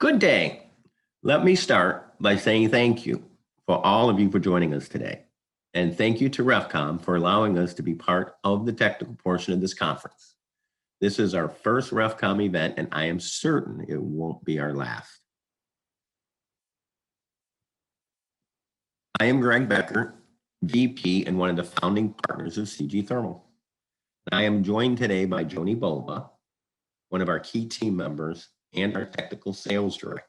Good day. Let me start by saying thank you for all of you for joining us today. And thank you to RefComm for allowing us to be part of the technical portion of this conference. This is our first RefComm event, and I am certain it won't be our last. I am Greg Becker, VP and one of the founding partners of CG Thermal. I am joined today by Joni Bova, one of our key team members and our technical sales director.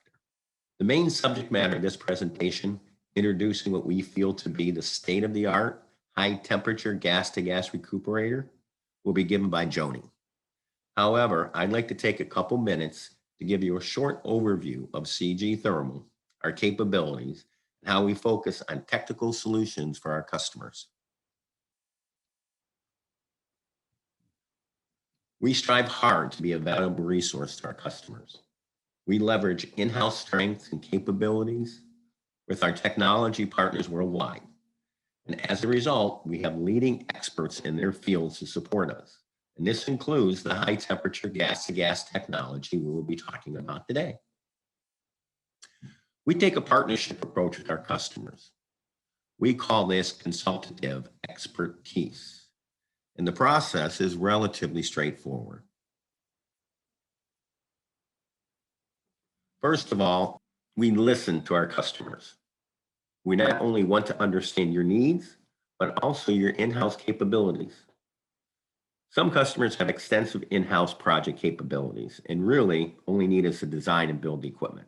The main subject matter of this presentation, introducing what we feel to be the state-of-the-art high-temperature gas-to-gas recuperator, will be given by Joni. However, I'd like to take a couple minutes to give you a short overview of CG Thermal, our capabilities, and how we focus on technical solutions for our customers. We strive hard to be a valuable resource to our customers. We leverage in-house strengths and capabilities with our technology partners worldwide. And as a result, we have leading experts in their fields to support us. And this includes the high temperature gas-to-gas technology we will be talking about today. We take a partnership approach with our customers. We call this consultative expertise. And the process is relatively straightforward. First of all, we listen to our customers. We not only want to understand your needs, but also your in-house capabilities. Some customers have extensive in-house project capabilities and really only need us to design and build the equipment.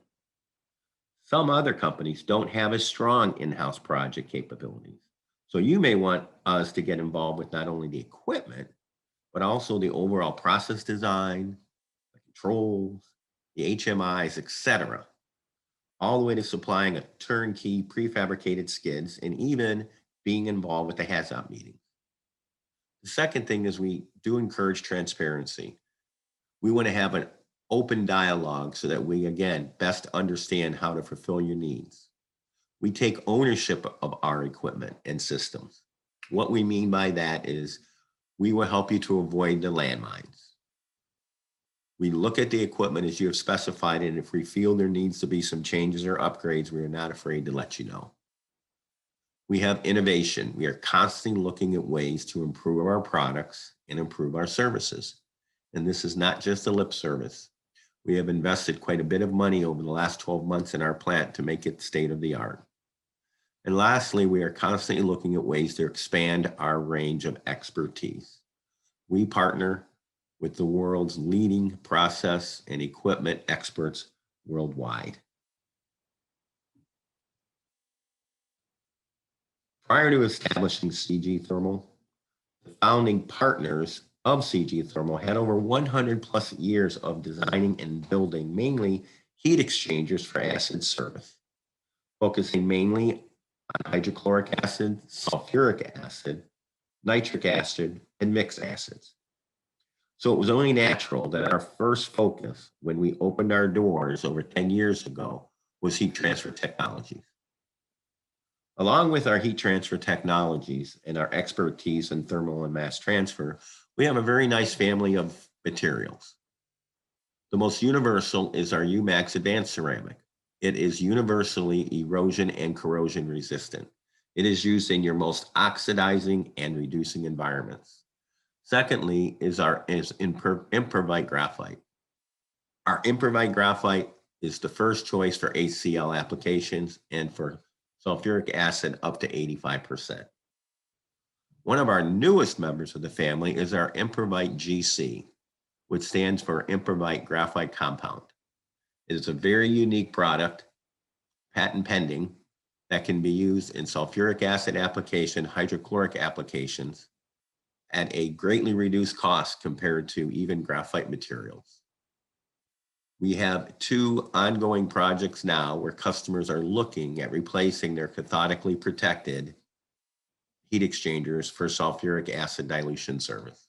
Some other companies don't have as strong in-house project capabilities. So you may want us to get involved with not only the equipment, but also the overall process design, the controls, the HMIs, etc., all the way to supplying a turnkey prefabricated skids and even being involved with the HAZOP meetings. The second thing is we do encourage transparency. We want to have an open dialogue so that we, again, best understand how to fulfill your needs. We take ownership of our equipment and systems. What we mean by that is we will help you to avoid the landmines. We look at the equipment as you have specified, and if we feel there needs to be some changes or upgrades, we are not afraid to let you know. We have innovation. We are constantly looking at ways to improve our products and improve our services. And this is not just a lip service. We have invested quite a bit of money over the last 12 months in our plant to make it state of the art. And lastly, we are constantly looking at ways to expand our range of expertise. We partner with the world's leading process and equipment experts worldwide. Prior to establishing CG Thermal, the founding partners of CG Thermal had over 100 plus years of designing and building mainly heat exchangers for acid service, focusing mainly on hydrochloric acid, sulfuric acid, nitric acid, and mixed acids. So it was only natural that our first focus when we opened our doors over 10 years ago was heat transfer technologies. Along with our heat transfer technologies and our expertise in thermal and mass transfer, we have a very nice family of materials. The most universal is our UMAX advanced ceramic. It is universally erosion and corrosion resistant. It is used in your most oxidizing and reducing environments. Secondly is our Improvite graphite. Our Improvite graphite is the first choice for HCl applications and for sulfuric acid up to 85%. One of our newest members of the family is our Improvite GC, which stands for Improvite Graphite Compound. It is a very unique product, patent pending, that can be used in sulfuric acid application, hydrochloric applications, at a greatly reduced cost compared to even graphite materials. We have 2 ongoing projects now where customers are looking at replacing their cathodically protected heat exchangers for sulfuric acid dilution service.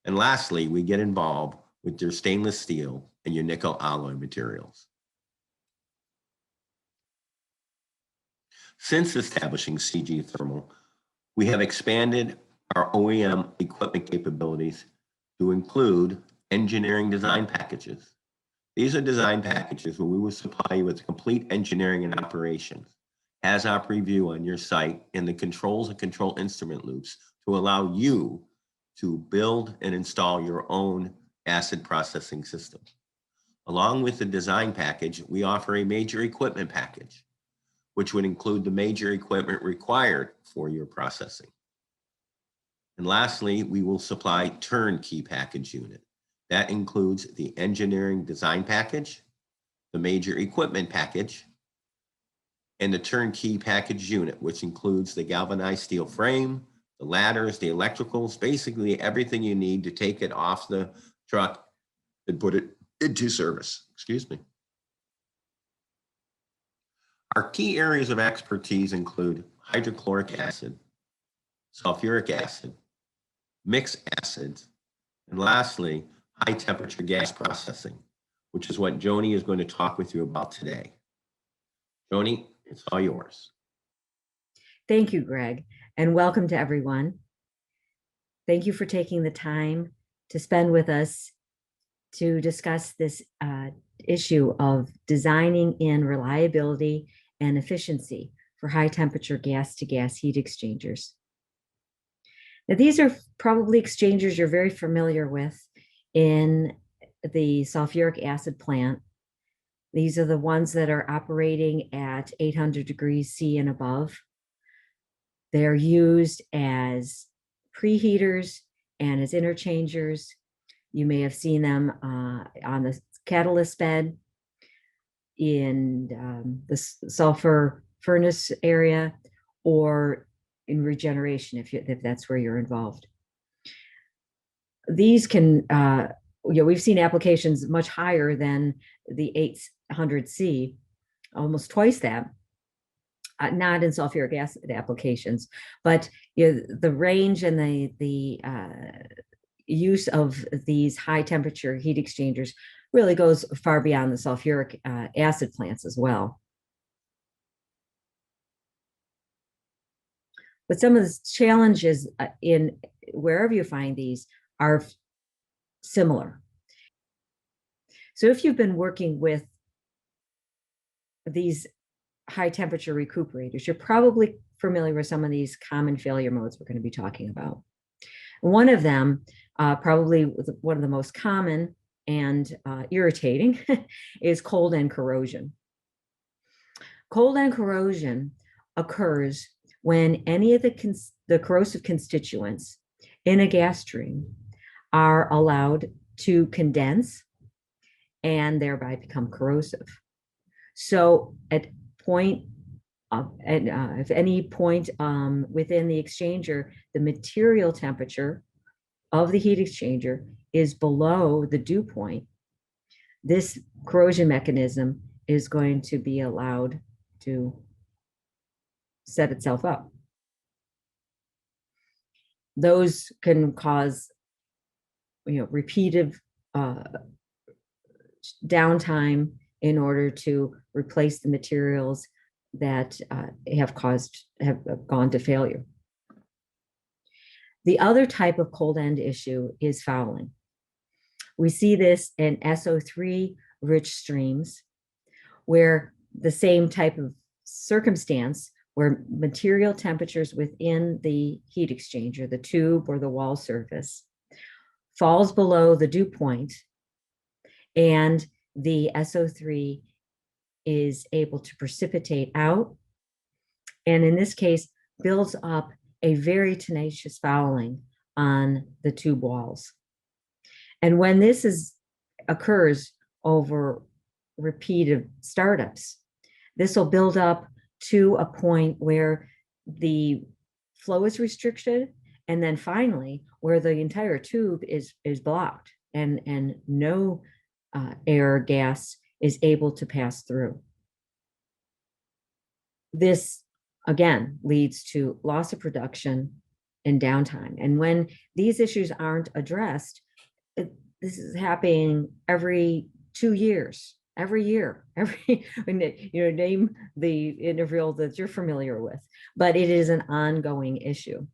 And lastly, we get involved with your stainless steel and your nickel alloy materials. Since establishing CG Thermal, we have expanded our OEM equipment capabilities to include engineering design packages, These are design packages where we will supply you with complete engineering and operations, HAZOP review on your site, and the controls and control instrument loops to allow you to build and install your own acid processing system. Along with the design package, we offer a major equipment package, which would include the major equipment required for your processing. And lastly, we will supply turnkey package unit. That includes the engineering design package, the major equipment package, and the turnkey package unit, which includes the galvanized steel frame, the ladders, the electricals, basically everything you need to take it off the truck and put it into service. Excuse me. Our key areas of expertise include hydrochloric acid, sulfuric acid, mixed acids, and lastly, high temperature gas processing, which is what Joni is going to talk with you about today. Joni, it's all yours. Thank you, Greg, and welcome to everyone. Thank you for taking the time to spend with us to discuss this issue of designing in reliability and efficiency for high temperature gas to gas heat exchangers. Now, these are probably exchangers you're very familiar with in the sulfuric acid plant. These are the ones that are operating at 800 degrees C and above. They're used as preheaters and as interchangers. You may have seen them on the catalyst bed in the sulfur furnace area, or in regeneration if that's where you're involved. These can, we've seen applications much higher than the 800C, almost twice that. Not in sulfuric acid applications, but the range and the use of these high temperature heat exchangers really goes far beyond the sulfuric acid plants as well. But some of the challenges in wherever you find these are similar. So if you've been working with these high temperature recuperators, you're probably familiar with some of these common failure modes we're going to be talking about. One of them, probably one of the most common and irritating, is cold end corrosion. Cold end corrosion occurs when any of the corrosive constituents in a gas stream are allowed to condense and thereby become corrosive. So at any point within the exchanger, the material temperature of the heat exchanger is below the dew point, this corrosion mechanism is going to be allowed to set itself up. Those can cause, repeated downtime in order to replace the materials that have gone to failure. The other type of cold end issue is fouling. We see this in SO3 rich streams, where the same type of circumstance, where material temperatures within the heat exchanger, the tube or the wall surface, falls below the dew point, and the SO3 is able to precipitate out, and in this case, builds up a very tenacious fouling on the tube walls. And when this occurs over repeated startups, this will build up to a point where the flow is restricted, and then finally where the entire tube is blocked and no air or gas is able to pass through. This again leads to loss of production and downtime. And when these issues aren't addressed, this is happening every 2 years, every year, name the interval that you're familiar with, but it is an ongoing issue.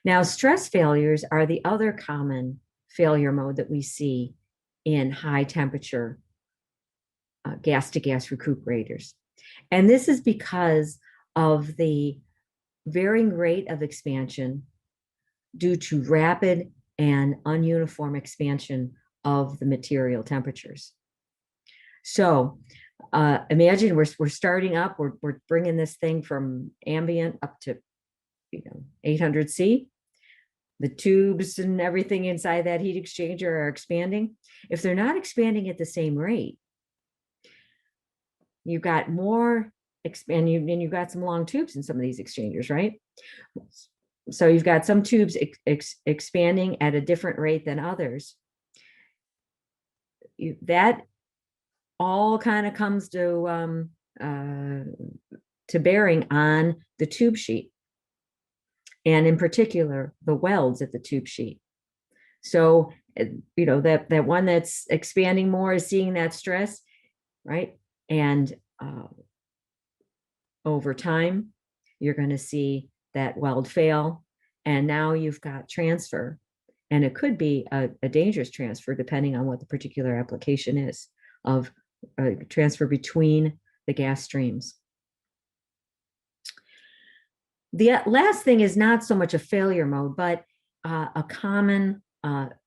Now, stress failures are the other common failure mode that we see in high temperature gas-to-gas recuperators. And this is because of the varying rate of expansion due to rapid and ununiform expansion of the material temperatures. So imagine we're starting up, we're bringing this thing from ambient up to 800 C. The tubes and everything inside that heat exchanger are expanding. If they're not expanding at the same rate, you've got more and you've got some long tubes in some of these exchangers, right? So you've got some tubes expanding at a different rate than others. That all kind of comes to bearing on the tube sheet, and in particular the welds at the tube sheet. So that one that's expanding more is seeing that stress, right? And over time, you're going to see that weld fail, and now you've got transfer, and it could be a dangerous transfer depending on what the particular application is of transfer between the gas streams. The last thing is not so much a failure mode, but a common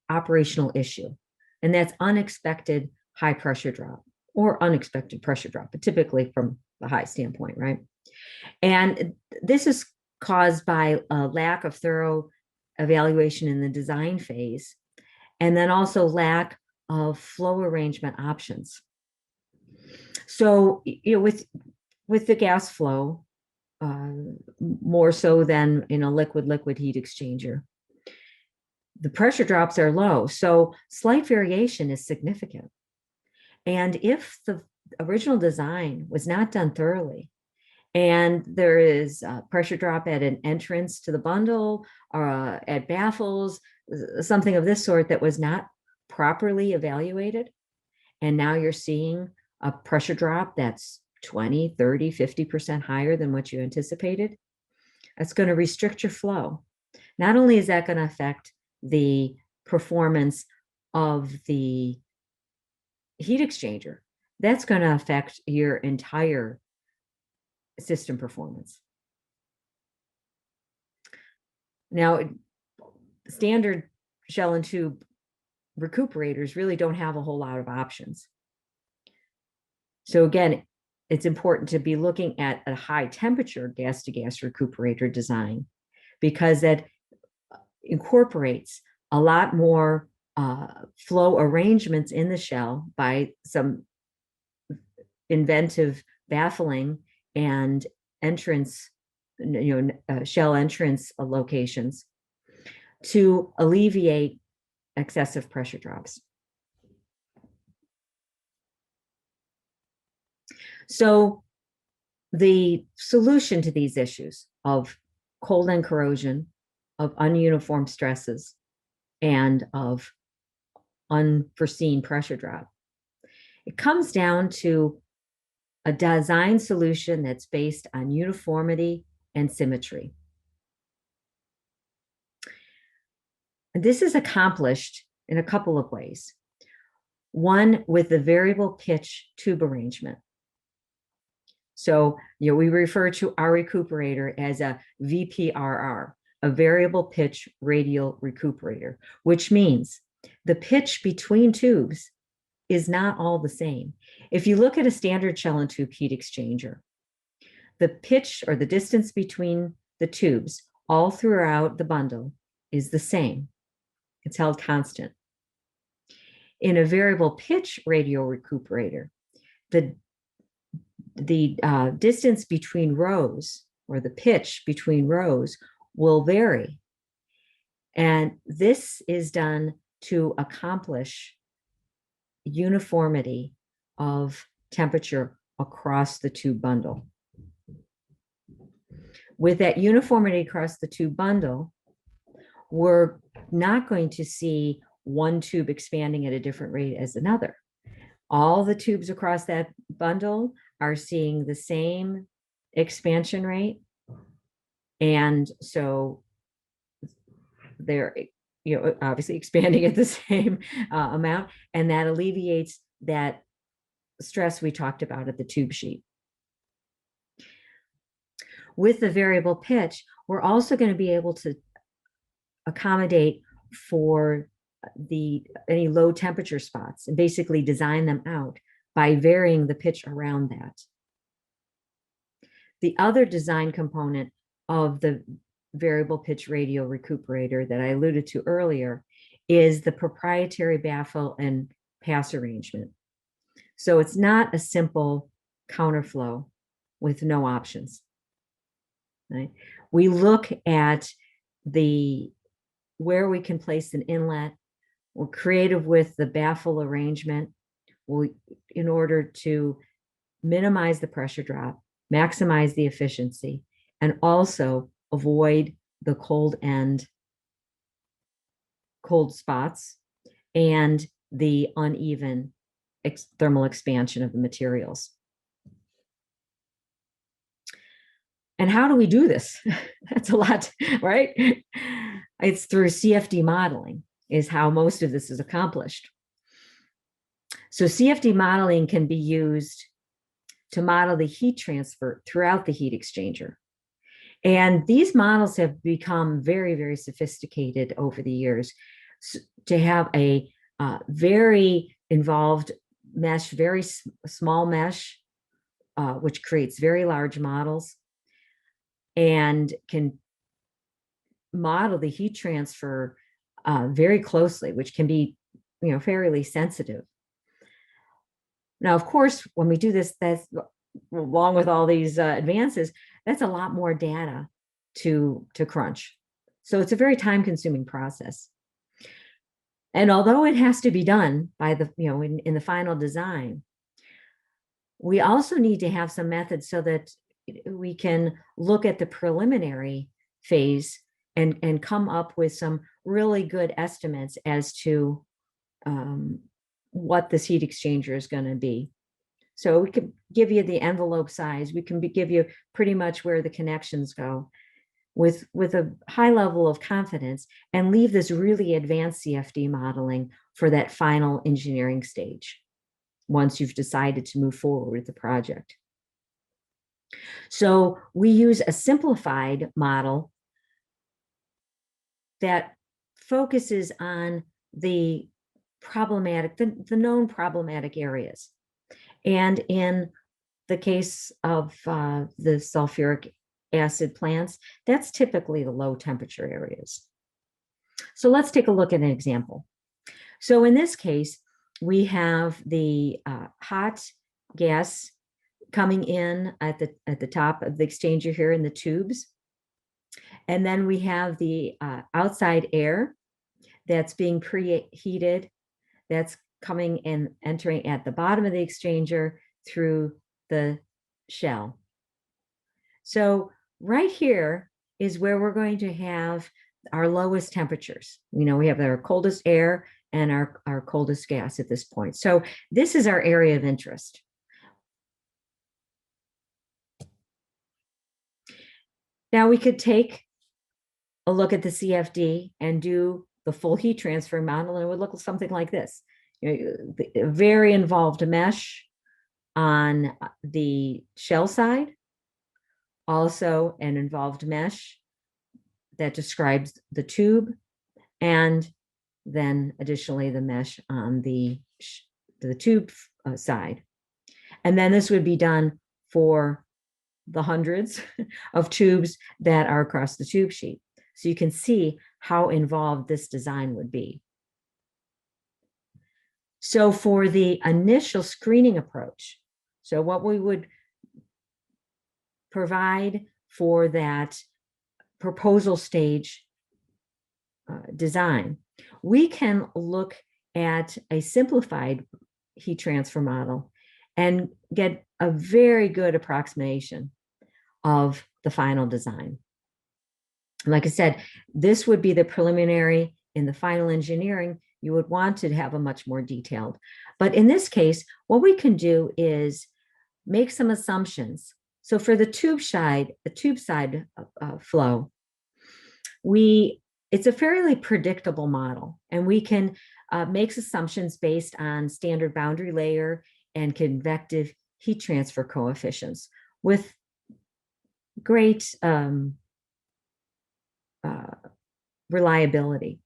operational issue, and that's unexpected high pressure drop or unexpected pressure drop, but typically from the high standpoint, right? And this is caused by a lack of thorough evaluation in the design phase, and then also lack of flow arrangement options. So, with the gas flow, more so than in a liquid-liquid heat exchanger, the pressure drops are low, so slight variation is significant. And if the original design was not done thoroughly, and there is a pressure drop at an entrance to the bundle or at baffles, something of this sort that was not properly evaluated, and now you're seeing a pressure drop that's 20, 30, 50% higher than what you anticipated, that's going to restrict your flow. Not only is that going to affect the performance of the heat exchanger, that's going to affect your entire system performance. Now, standard shell and tube recuperators really don't have a whole lot of options. So again, it's important to be looking at a high temperature gas-to-gas recuperator design, because that incorporates a lot more flow arrangements in the shell by some inventive baffling and entrance, shell entrance locations to alleviate excessive pressure drops. So the solution to these issues of cold end corrosion, of ununiform stresses, and of unforeseen pressure drop, it comes down to a design solution that's based on uniformity and symmetry. And this is accomplished in a couple of ways. One, with the variable pitch tube arrangement. So, we refer to our recuperator as a VPRR, a variable pitch radial recuperator, which means the pitch between tubes is not all the same. If you look at a standard shell and tube heat exchanger, the pitch or the distance between the tubes all throughout the bundle is the same. It's held constant. In a variable pitch radial recuperator, the distance between rows, or the pitch between rows, will vary. And this is done to accomplish uniformity of temperature across the tube bundle. With that uniformity across the tube bundle, we're not going to see one tube expanding at a different rate as another. All the tubes across that bundle are seeing the same expansion rate. And so they're obviously expanding at the same amount, and that alleviates that stress we talked about at the tube sheet. With the variable pitch, we're also going to be able to accommodate for any low temperature spots and basically design them out by varying the pitch around that. The other design component of the variable pitch radial recuperator that I alluded to earlier is the proprietary baffle and pass arrangement. So it's not a simple counterflow with no options. Right? We look at where we can place an inlet. We're creative with the baffle arrangement in order to minimize the pressure drop, maximize the efficiency, and also avoid the cold spots and the uneven thermal expansion of the materials. And how do we do this? That's a lot, right? It's through CFD modeling is how most of this is accomplished. So CFD modeling can be used to model the heat transfer throughout the heat exchanger. And these models have become very, very sophisticated over the years to have a very involved mesh, very small mesh, which creates very large models and can model the heat transfer very closely, which can be, fairly sensitive. Now, of course, when we do this, that's along with all these advances, that's a lot more data to crunch. So it's a very time-consuming process. And although it has to be done by in the final design, we also need to have some methods so that we can look at the preliminary phase and come up with some really good estimates as to what this heat exchanger is going to be. So we could give you the envelope size. We can give you pretty much where the connections go with a high level of confidence and leave this really advanced CFD modeling for that final engineering stage once you've decided to move forward with the project. So we use a simplified model that focuses on the known problematic areas. And in the case of the sulfuric acid plants, that's typically the low temperature areas. So let's take a look at an example. So in this case, we have the hot gas coming in at the top of the exchanger here in the tubes. And then we have the outside air that's being preheated, that's coming and entering at the bottom of the exchanger through the shell. So right here is where we're going to have our lowest temperatures. We have our coldest air and our coldest gas at this point. So this is our area of interest. Now we could take a look at the CFD and do the full heat transfer model, and it would look something like this. A very involved mesh on the shell side, also an involved mesh that describes the tube, and then additionally the mesh on the tube side. And then this would be done for the hundreds of tubes that are across the tube sheet. So you can see how involved this design would be. So for the initial screening approach, so what we would provide for that proposal stage design, we can look at a simplified heat transfer model and get a very good approximation of the final design. Like I said, this would be the preliminary. In the final engineering, you would want to have a much more detailed. But in this case, what we can do is make some assumptions. So for the tube side flow, we it's a fairly predictable model, and we can make assumptions based on standard boundary layer and convective heat transfer coefficients with great reliability.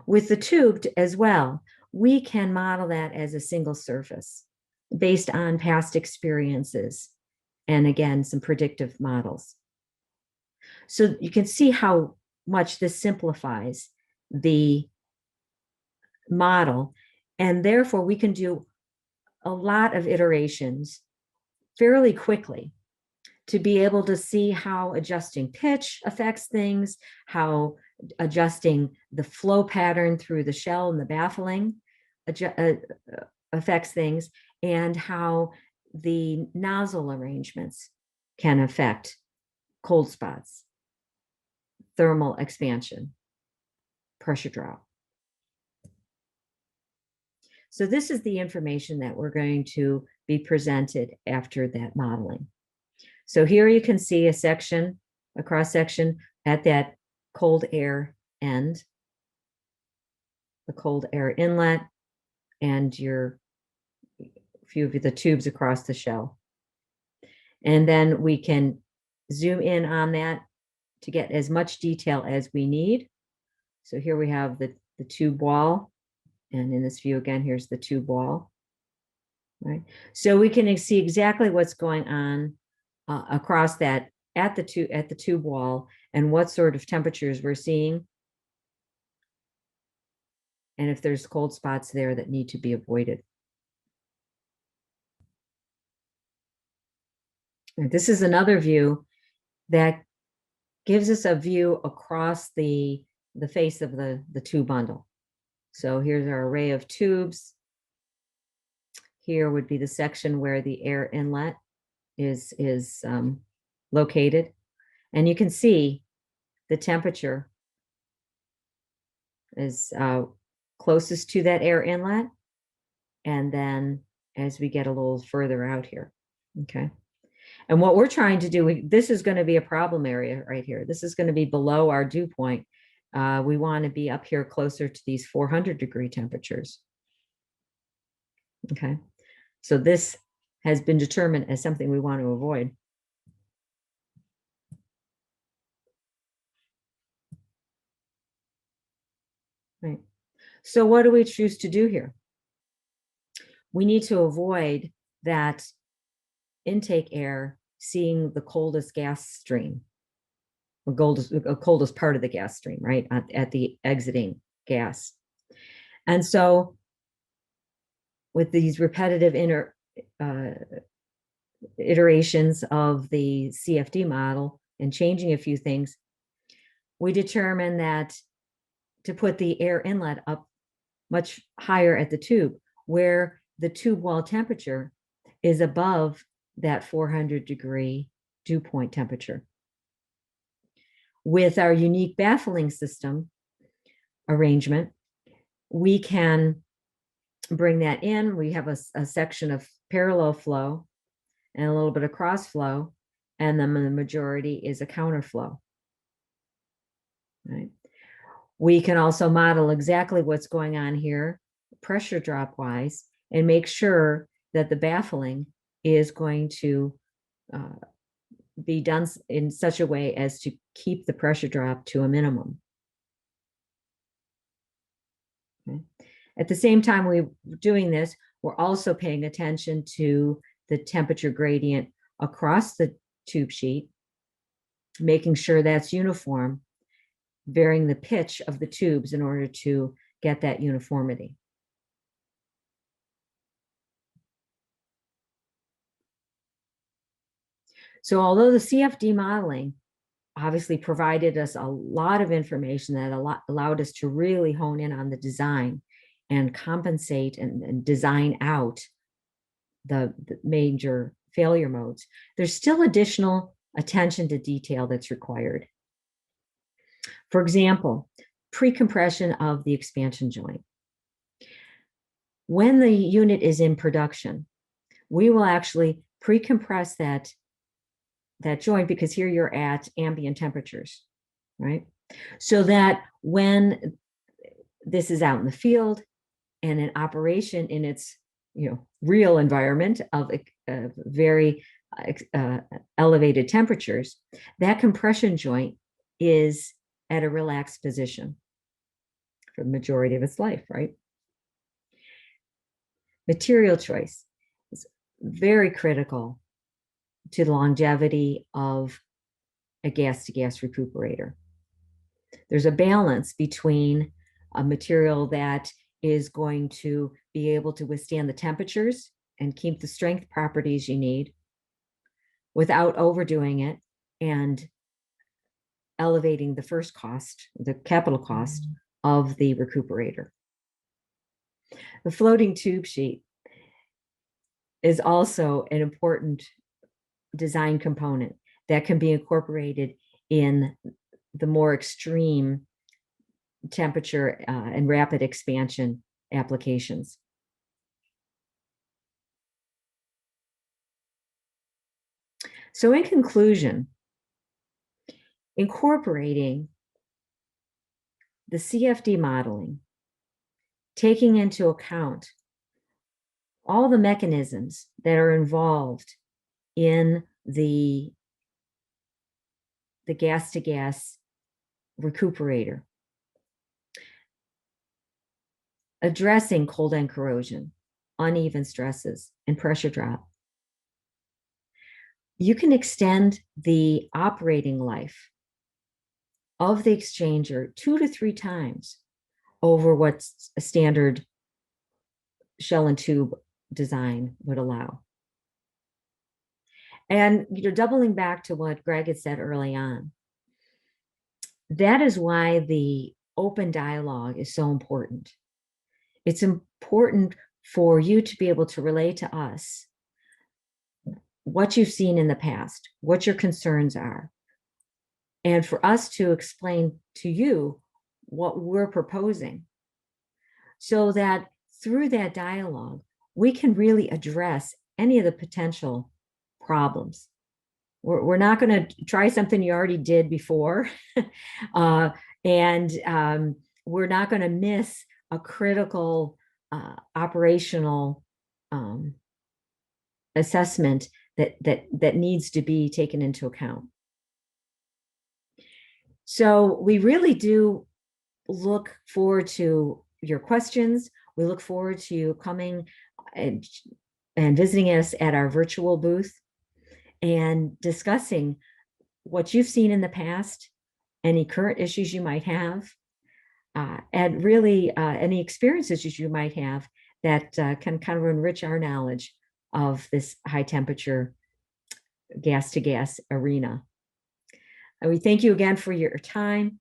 With the tubed as well, we can model that as a single surface based on past experiences and, again, some predictive models. So you can see how much this simplifies the model, and therefore we can do a lot of iterations fairly quickly to be able to see how adjusting pitch affects things, how adjusting the flow pattern through the shell and the baffling affects things, and how the nozzle arrangements can affect cold spots, thermal expansion, pressure drop. So this is the information that we're going to be presented after that modeling. So here you can see a section, a cross section at that cold air end, the cold air inlet, and your few of the tubes across the shell. And then we can zoom in on that to get as much detail as we need. So here we have the tube wall. And in this view, again, here's the tube wall. Right. So we can see exactly what's going on across that at the tube wall, and what sort of temperatures we're seeing, and if there's cold spots there that need to be avoided. And this is another view that gives us a view across the face of the tube bundle. So here's our array of tubes. Here would be the section where the air inlet is located. And you can see the temperature is closest to that air inlet. And then as we get a little further out here, okay. And what we're trying to do, this is going to be a problem area right here. This is going to be below our dew point. We want to be up here closer to these 400-degree temperatures. Okay, so this has been determined as something we want to avoid. Right. So what do we choose to do here? We need to avoid that intake air seeing the coldest gas stream, or coldest part of the gas stream, right, at the exiting gas. And so with these repetitive iterations of the CFD model and changing a few things, we determined that to put the air inlet up much higher at the tube, where the tube wall temperature is above that 400-degree dew point temperature. With our unique baffling system arrangement, we can bring that in. We have a section of parallel flow and a little bit of cross flow, and then the majority is a counterflow. Right. We can also model exactly what's going on here, pressure drop wise, and make sure that the baffling is going to be done in such a way as to keep the pressure drop to a minimum. Okay. At the same time we're doing this, we're also paying attention to the temperature gradient across the tube sheet, making sure that's uniform, varying the pitch of the tubes in order to get that uniformity. So although the CFD modeling obviously provided us a lot of information that allowed us to really hone in on the design and compensate and design out the major failure modes, there's still additional attention to detail that's required. For example, pre-compression of the expansion joint. When the unit is in production, we will actually pre-compress that joint, because here you're at ambient temperatures, right? so that when this is out in the field and in operation in its real environment of very elevated temperatures, that compression joint is at a relaxed position for the majority of its life, right? Material choice is very critical to the longevity of a gas-to-gas recuperator. There's a balance between a material that is going to be able to withstand the temperatures and keep the strength properties you need without overdoing it and elevating the first cost, the capital cost of the recuperator. The floating tube sheet is also an important design component that can be incorporated in the more extreme temperature and rapid expansion applications. So in conclusion, incorporating the CFD modeling, taking into account all the mechanisms that are involved in the gas-to-gas recuperator, addressing cold end corrosion, uneven stresses, and pressure drop, you can extend the operating life of the exchanger 2 to 3 times over what a standard shell and tube design would allow. And doubling back to what Greg had said early on, that is why the open dialogue is so important. It's important for you to be able to relay to us what you've seen in the past, what your concerns are, and for us to explain to you what we're proposing, so that through that dialogue, we can really address any of the potential problems. We're not going to try something you already did before, and we're not going to miss a critical operational assessment that needs to be taken into account. So we really do look forward to your questions. We look forward to you coming and visiting us at our virtual booth and discussing what you've seen in the past, any current issues you might have, and really any experiences you might have that can kind of enrich our knowledge of this high temperature gas-to-gas arena. And we thank you again for your time,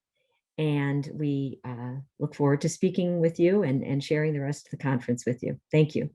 and we look forward to speaking with you and sharing the rest of the conference with you. Thank you.